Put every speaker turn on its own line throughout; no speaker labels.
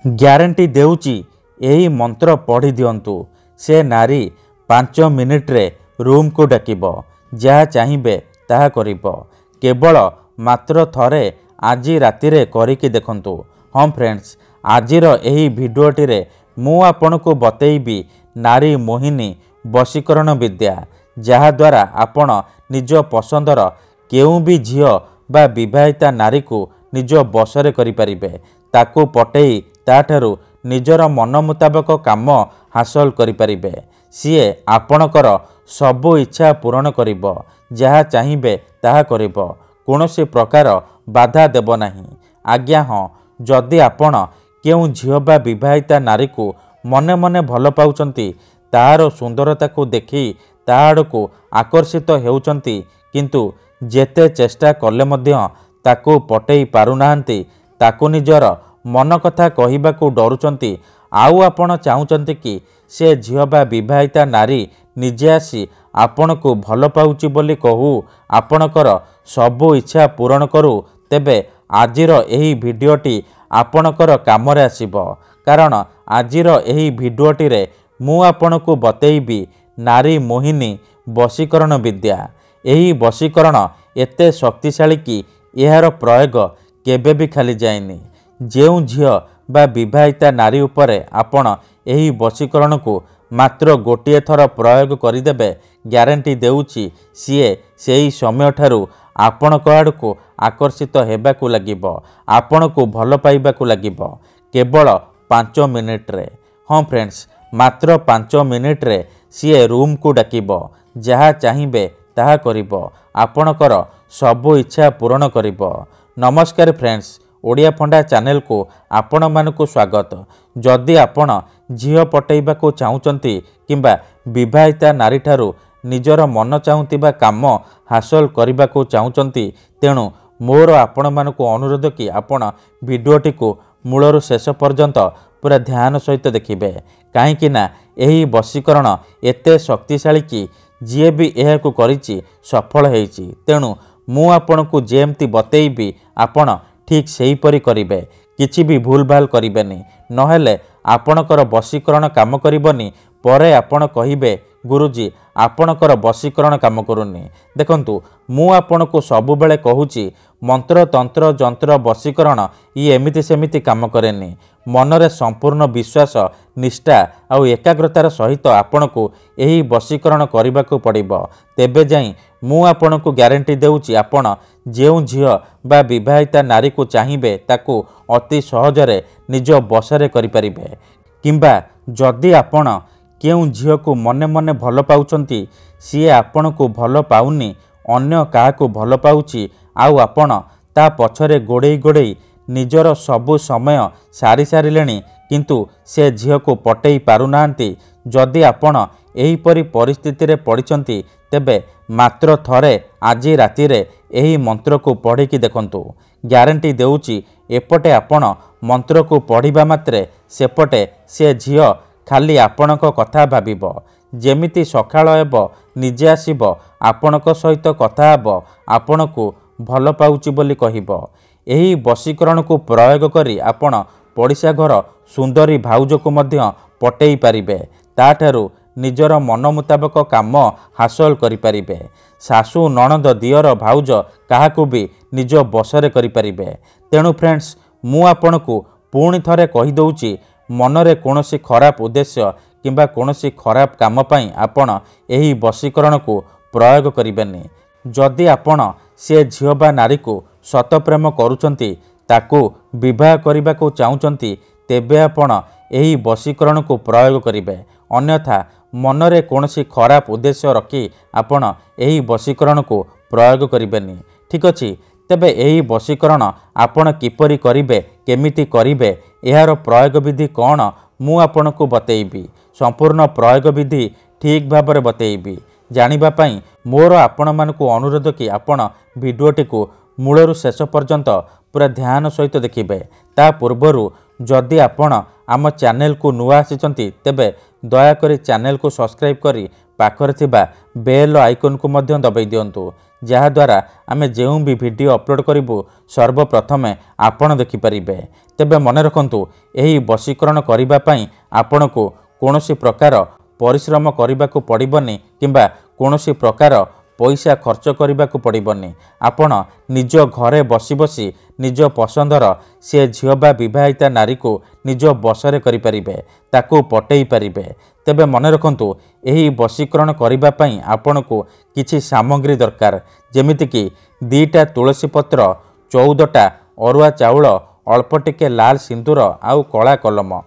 Guarantee ଦେଉଛି ଏହି ମନ୍ତ୍ର ପଢ଼ି ଦିଅନ୍ତୁ। ସେ ନାରୀ 5 ମିନିଟ୍ରେ ରୁମ୍କୁ ଡାକିବ। ଯାହା ଚାହିଁବେ ତାହା କରିବ। କେବଳ ମାତ୍ର ଥରେ ଆଜି ରାତିରେ କରିକି ଦେଖନ୍ତୁ। ହଁ ଫ୍ରେଣ୍ଡସ୍, ଆଜିର ଏହି ଭିଡ଼ିଓଟିରେ ମୁଁ ଆପଣଙ୍କୁ ବତେଇବି ନାରୀ ମୋହିନୀ ବଶୀକରଣ ବିଦ୍ୟା, ଯାହାଦ୍ୱାରା ଆପଣ ନିଜ ପସନ୍ଦର କେଉଁ ବି ଝିଅ ବା ବିବାହିତା ନାରୀକୁ ନିଜ ବଶରେ କରିପାରିବେ। ତାକୁ ପଟେଇ ତାଠାରୁ ନିଜର ମନ ମୁତାବକ କାମ ହାସଲ କରିପାରିବେ। ସିଏ ଆପଣଙ୍କର ସବୁ ଇଚ୍ଛା ପୂରଣ କରିବ। ଯାହା ଚାହିଁବେ ତାହା କରିବ। କୌଣସି ପ୍ରକାର ବାଧା ଦେବ ନାହିଁ। ଆଜ୍ଞା ହଁ, ଯଦି ଆପଣ କେଉଁ ଝିଅ ବା ବିବାହିତା ନାରୀକୁ ମନେ ମନେ ଭଲ ପାଉଛନ୍ତି, ତାହାର ସୁନ୍ଦରତାକୁ ଦେଖି ତା ଆଡ଼କୁ ଆକର୍ଷିତ ହେଉଛନ୍ତି, କିନ୍ତୁ ଯେତେ ଚେଷ୍ଟା କଲେ ମଧ୍ୟ ତାକୁ ପଟେଇ ପାରୁନାହାନ୍ତି, ତାକୁ ନିଜର ମନ କଥା କହିବାକୁ ଡରୁଛନ୍ତି, ଆଉ ଆପଣ ଚାହୁଁଛନ୍ତି କି ସେ ଝିଅ ବା ବିବାହିତା ନାରୀ ନିଜେ ଆସି ଆପଣଙ୍କୁ ଭଲ ପାଉଛି ବୋଲି କହୁ ଆପଣଙ୍କର ସବୁ ଇଚ୍ଛା ପୂରଣ କରୁ, ତେବେ ଆଜିର ଏହି ଭିଡ଼ିଓଟି ଆପଣଙ୍କର କାମରେ ଆସିବ। କାରଣ ଆଜିର ଏହି ଭିଡ଼ିଓଟିରେ ମୁଁ ଆପଣଙ୍କୁ ବତେଇବି ନାରୀ ମୋହିନୀ ବଶୀକରଣ ବିଦ୍ୟା। ଏହି ବଶୀକରଣ ଏତେ ଶକ୍ତିଶାଳୀ କି ଏହାର ପ୍ରୟୋଗ କେବେ ବି ଖାଲି ଯାଏନି। ଯେଉଁ ଝିଅ ବା ବିବାହିତା ନାରୀ ଉପରେ ଆପଣ ଏହି ବଶୀକରଣକୁ ମାତ୍ର ଗୋଟିଏ ଥର ପ୍ରୟୋଗ କରିଦେବେ, ଗ୍ୟାରେଣ୍ଟି ଦେଉଛି ସିଏ ସେହି ସମୟଠାରୁ ଆପଣଙ୍କ ଆଡ଼କୁ ଆକର୍ଷିତ ହେବାକୁ ଲାଗିବ, ଆପଣଙ୍କୁ ଭଲ ପାଇବାକୁ ଲାଗିବ। କେବଳ 5 ମିନିଟ୍ରେ। ହଁ ଫ୍ରେଣ୍ଡସ୍, ମାତ୍ର 5 ମିନିଟ୍ରେ ସିଏ ରୁମ୍କୁ ଡାକିବ। ଯାହା ଚାହିଁବେ ତାହା କରିବ। ଆପଣଙ୍କର ସବୁ ଇଚ୍ଛା ପୂରଣ କରିବ। ନମସ୍କାର ଫ୍ରେଣ୍ଡସ୍, ଓଡ଼ିଆ ଫଣ୍ଡା ଚ୍ୟାନେଲକୁ ଆପଣମାନଙ୍କୁ ସ୍ୱାଗତ। ଯଦି ଆପଣ ଝିଅ ପଟେଇବାକୁ ଚାହୁଁଛନ୍ତି କିମ୍ବା ବିବାହିତା ନାରୀଠାରୁ ନିଜର ମନ ଚାହୁଁଥିବା କାମ ହାସଲ କରିବାକୁ ଚାହୁଁଛନ୍ତି, ତେଣୁ ମୋର ଆପଣମାନଙ୍କୁ ଅନୁରୋଧ କି ଆପଣ ଭିଡ଼ିଓଟିକୁ ମୂଳରୁ ଶେଷ ପର୍ଯ୍ୟନ୍ତ ପୁରା ଧ୍ୟାନ ସହିତ ଦେଖିବେ। କାହିଁକି ନା ଏହି ବଶୀକରଣ ଏତେ ଶକ୍ତିଶାଳୀ କି ଯିଏ ବି ଏହାକୁ କରିଛି ସଫଳ ହେଇଛି। ତେଣୁ ମୁଁ ଆପଣଙ୍କୁ ଯେମିତି ବତେଇବି ଆପଣ ଠିକ୍ ସେହିପରି କରିବେ। କିଛି ବି ଭୁଲ ଭାଲ କରିବେନି, ନହେଲେ ଆପଣଙ୍କର ବଶୀକରଣ କାମ କରିବନି। ପରେ ଆପଣ କହିବେ ଗୁରୁଜୀ ଆପଣଙ୍କର ବଶୀକରଣ କାମ କରୁନି। ଦେଖନ୍ତୁ, ମୁଁ ଆପଣଙ୍କୁ ସବୁବେଳେ କହୁଛି ମନ୍ତ୍ର ତନ୍ତ୍ର ଯନ୍ତ୍ର ବଶୀକରଣ ଇଏ ଏମିତି ସେମିତି କାମ କରେନି। ମନରେ ସମ୍ପୂର୍ଣ୍ଣ ବିଶ୍ୱାସ, ନିଷ୍ଠା ଆଉ ଏକାଗ୍ରତାର ସହିତ ଆପଣଙ୍କୁ ଏହି ବଶୀକରଣ କରିବାକୁ ପଡ଼ିବ। ତେବେ ଯାଇ ମୁଁ ଆପଣଙ୍କୁ ଗ୍ୟାରେଣ୍ଟି ଦେଉଛି ଆପଣ ଯେଉଁ ଝିଅ ବା ବିବାହିତା ନାରୀକୁ ଚାହିଁବେ ତାକୁ ଅତି ସହଜରେ ନିଜ ବଶରେ କରିପାରିବେ। କିମ୍ବା ଯଦି ଆପଣ କେଉଁ ଝିଅକୁ ମନେ ମନେ ଭଲ ପାଉଛନ୍ତି, ସିଏ ଆପଣଙ୍କୁ ଭଲ ପାଉନି, ଅନ୍ୟ କାହାକୁ ଭଲ ପାଉଛି, ଆଉ ଆପଣ ତା ପଛରେ ଗୋଡ଼େଇ ଗୋଡ଼େଇ ନିଜର ସବୁ ସମୟ ସାରି ସାରିଲେଣି, କିନ୍ତୁ ସେ ଝିଅକୁ ପଟେଇ ପାରୁନାହାନ୍ତି, ଯଦି ଆପଣ ଏହିପରି ପରିସ୍ଥିତିରେ ପଡ଼ିଛନ୍ତି, ତେବେ ମାତ୍ର ଥରେ ଆଜି ରାତିରେ ଏହି ମନ୍ତ୍ରକୁ ପଢ଼ିକି ଦେଖନ୍ତୁ। ଗ୍ୟାରେଣ୍ଟି ଦେଉଛି ଏପଟେ ଆପଣ ମନ୍ତ୍ରକୁ ପଢ଼ିବା ମାତ୍ରେ ସେପଟେ ସେ ଝିଅ ଖାଲି ଆପଣଙ୍କ କଥା ଭାବିବ। ଯେମିତି ସକାଳ ହେବ ନିଜେ ଆସିବ, ଆପଣଙ୍କ ସହିତ କଥା ହେବ, ଆପଣଙ୍କୁ ଭଲ ପାଉଛି ବୋଲି କହିବ। ଏହି ବଶୀକରଣକୁ ପ୍ରୟୋଗ କରି ଆପଣ ପଡ଼ିଶା ଘର ସୁନ୍ଦରୀ ଭାଉଜକୁ ମଧ୍ୟ ପଟେଇ ପାରିବେ। ତାଠାରୁ ନିଜର ମନ ମୁତାବକ କାମ ହାସଲ କରିପାରିବେ। ଶାଶୁ ନଣନ୍ଦ ଦିଅର ଭାଉଜ କାହାକୁ ବି ନିଜ ବଶରେ କରିପାରିବେ। ତେଣୁ ଫ୍ରେଣ୍ଡସ୍, ମୁଁ ଆପଣଙ୍କୁ ପୁଣି ଥରେ କହିଦେଉଛି, ମନରେ କୌଣସି ଖରାପ ଉଦ୍ଦେଶ୍ୟ କିମ୍ବା କୌଣସି ଖରାପ କାମ ପାଇଁ ଆପଣ ଏହି ବଶୀକରଣକୁ ପ୍ରୟୋଗ କରିବେନି। ଯଦି ଆପଣ ସେ ଝିଅ ବା ନାରୀକୁ ସତ ପ୍ରେମ କରୁଛନ୍ତି, ତାକୁ ବିବାହ କରିବାକୁ ଚାହୁଁଛନ୍ତି, ତେବେ ଆପଣ ଏହି ବଶୀକରଣକୁ ପ୍ରୟୋଗ କରିବେ। ଅନ୍ୟଥା ମନରେ କୌଣସି ଖରାପ ଉଦ୍ଦେଶ୍ୟ ରଖି ଆପଣ ଏହି ବଶୀକରଣକୁ ପ୍ରୟୋଗ କରିବେନି। ଠିକ୍ ଅଛି? ତେବେ ଏହି ବଶୀକରଣ ଆପଣ କିପରି କରିବେ, କେମିତି କରିବେ, ଏହାର ପ୍ରୟୋଗ ବିଧି କ'ଣ, ମୁଁ ଆପଣଙ୍କୁ ବତେଇବି। ସମ୍ପୂର୍ଣ୍ଣ ପ୍ରୟୋଗ ବିଧି ଠିକ୍ ଭାବରେ ବତେଇବି। ଜାଣିବା ପାଇଁ ମୋର ଆପଣମାନଙ୍କୁ ଅନୁରୋଧ କି ଆପଣ ଭିଡ଼ିଓଟିକୁ ମୂଳରୁ ଶେଷ ପର୍ଯ୍ୟନ୍ତ ପୁରା ଧ୍ୟାନ ସହିତ ଦେଖିବେ। ତା ପୂର୍ବରୁ ଯଦି ଆପଣ ଆମ ଚ୍ୟାନେଲକୁ ନୂଆ ଆସିଛନ୍ତି, ତେବେ ଦୟାକରି ଚ୍ୟାନେଲକୁ ସବସ୍କ୍ରାଇବ୍ କରି ପାଖରେ ଥିବା ବେଲ୍ ଆଇକନ୍କୁ ମଧ୍ୟ ଦବାଇ ଦିଅନ୍ତୁ, ଯାହାଦ୍ୱାରା ଆମେ ଯେଉଁ ବି ଭିଡ଼ିଓ ଅପଲୋଡ଼ କରିବୁ ସର୍ବପ୍ରଥମେ ଆପଣ ଦେଖିପାରିବେ। तेबे मन रखंतु एही वशीकरण करिबा पई आपणको कोनोसी प्रकार परिश्रम करिबाकू पड़िबनी किंबा कोनोसी प्रकार पैसा खर्च करिबाकू पड़िबनी। आपण निज घरे बसी बसी निज पसंदर से झियो बा विवाहिता नारी को निज बसरे करि परिबे, ताकू पटेई परिबे। तेबे मन रखंतु एही वशीकरण करिबा पई आपणको किछि सामग्री दरकार, जेमिति कि 2टा तुलसी पत्र, 14टा अरुआ चाउल, अल्प टिके लाल सिंदूर आउ कला कलम।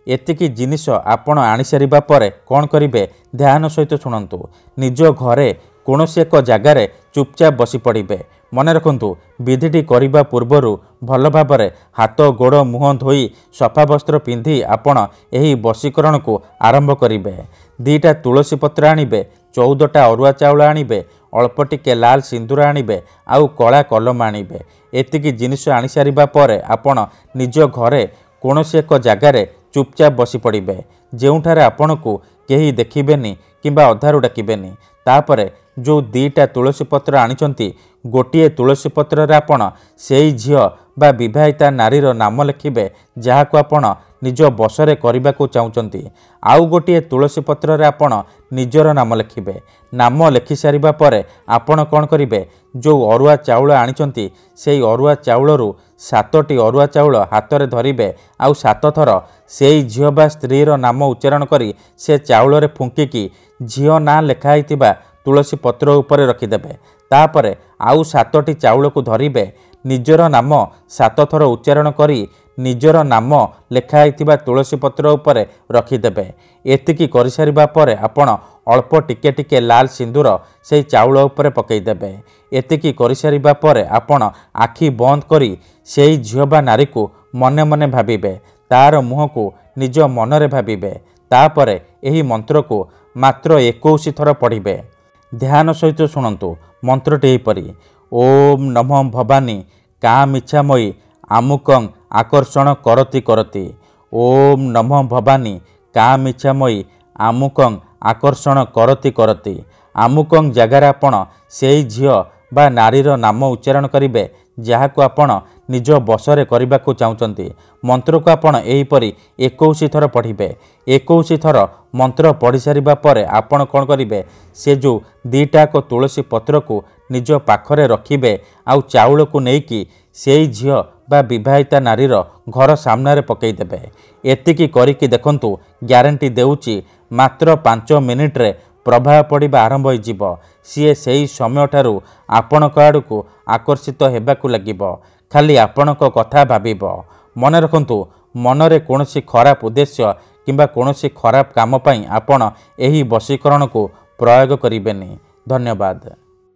एतिकी जिनिष आपण आनी सारिबा परे कोन करिबे ध्यान सहित शुणंतु। निज घरे कौनसी एक जगार चुपचाप बसी पड़े। मन रखंतु विधिटी करिबा पूर्वरु भल भाबरे हाथ गोड़ मुह धोई सफा वस्त्र पिंधि आपण एही वशीकरण को आरंभ करिबे। 2टा तुलसी पत्र आनिबे, 14टा अरुआ चाउल आनिबे, अल्प टिके लाल सिंदूर आनिबे आउ कला कलम आनिबे। एतिकी जिनिष आनी सारिबा परे आपण निज घरे कौनसी एक जगार चुपचाप बसी पड़े, जेउठारे आपणको केही देखिबेनी किंबा अधारू डाकिबेनी। तापरे जो 2टा तुलसी पत्र आनिचंती, गोटिए तुलसी पत्र रे आपण सेई झियो बा विवाहिता नारीर नाम लिखिबे जहाको आपण निज बसरे करिबाकू चाहुचंती। आउ गोटिए तुलसी पत्र रे आपण निजर नाम लिखिबे। नाम लिखि सारिबा परे आपण कोन करिबे, जो अरुआ चाउल आनिचंती सेई अरुआ चाउलरू 7टी अरुआ चाउल हाथ में धरिबे आउ 7 थर सेई झियो बा स्त्रीर नाम उच्चारण करी से चाउल रे फुंकिकी झियो ना लेखाइतिबा तुलसी पत्र उपरे रखिदेबे। तापरे आउ 7टी चाउल को धरिबे, निजर नाम 7 थर उच्चारण करी निजर नाम लेखाइतिबा तुलसी पत्र उपरे रखिदेबे। एतिकी करि सारिबा परे आपण अल्प टिके टिके लाल सिंदूर से चाउल उपरे पकईदेबे। एतिकी करि सारिबा परे आपण आखि बंद करी सेई झियो बा नारी को मने मने भाबिबे, तार मुह को निज मनरे भाबिबे। तापरे एही मंत्र को मात्र 21 थर पढ़िबे। ध्यान सहित शुणंतु मंत्रटी एपरि, ओम नमः भवानी कामिच्छामयी आमुकं आकर्षण करती करती। ओम नमः भवानी कामिच्छामयी आमुकं आकर्षण करती करती। आमुकं जगार आपण सेई झियो बा नारीर नाम उच्चारण करिबे जहाको आपण निज बसरे करिबाकू चाहुचंती। मंत्र को आपण एहीपरि 21 थर पढ़िबे। 21 थर मंत्र पढ़ी सारिबा परे आपण कोन करिबे, से जो 2टा को तुलसी पत्र को निज पाखरे रखिबे आउ चाउल को नेकी सेई झियो बा विवाहिता नारीर घर सामने रे पकई देबे। एतिकी करिकी देखंतु ग्यारंटी देउची मात्र 5 मिनिट रे प्रभाव पड़िबा आरंभ हो जीवो। सीए सेई समय ठारू आपणक आड़कू आकर्षित हेबाकू लागिबो, खाली आपणक कथा भाबिबो। मन रखंतु मनरे कोनोसी खराब उद्देश्य किंबा कोनोसी खराब काम पई आपण एही वशीकरण को प्रयोग करिबेनी। धन्यवाद।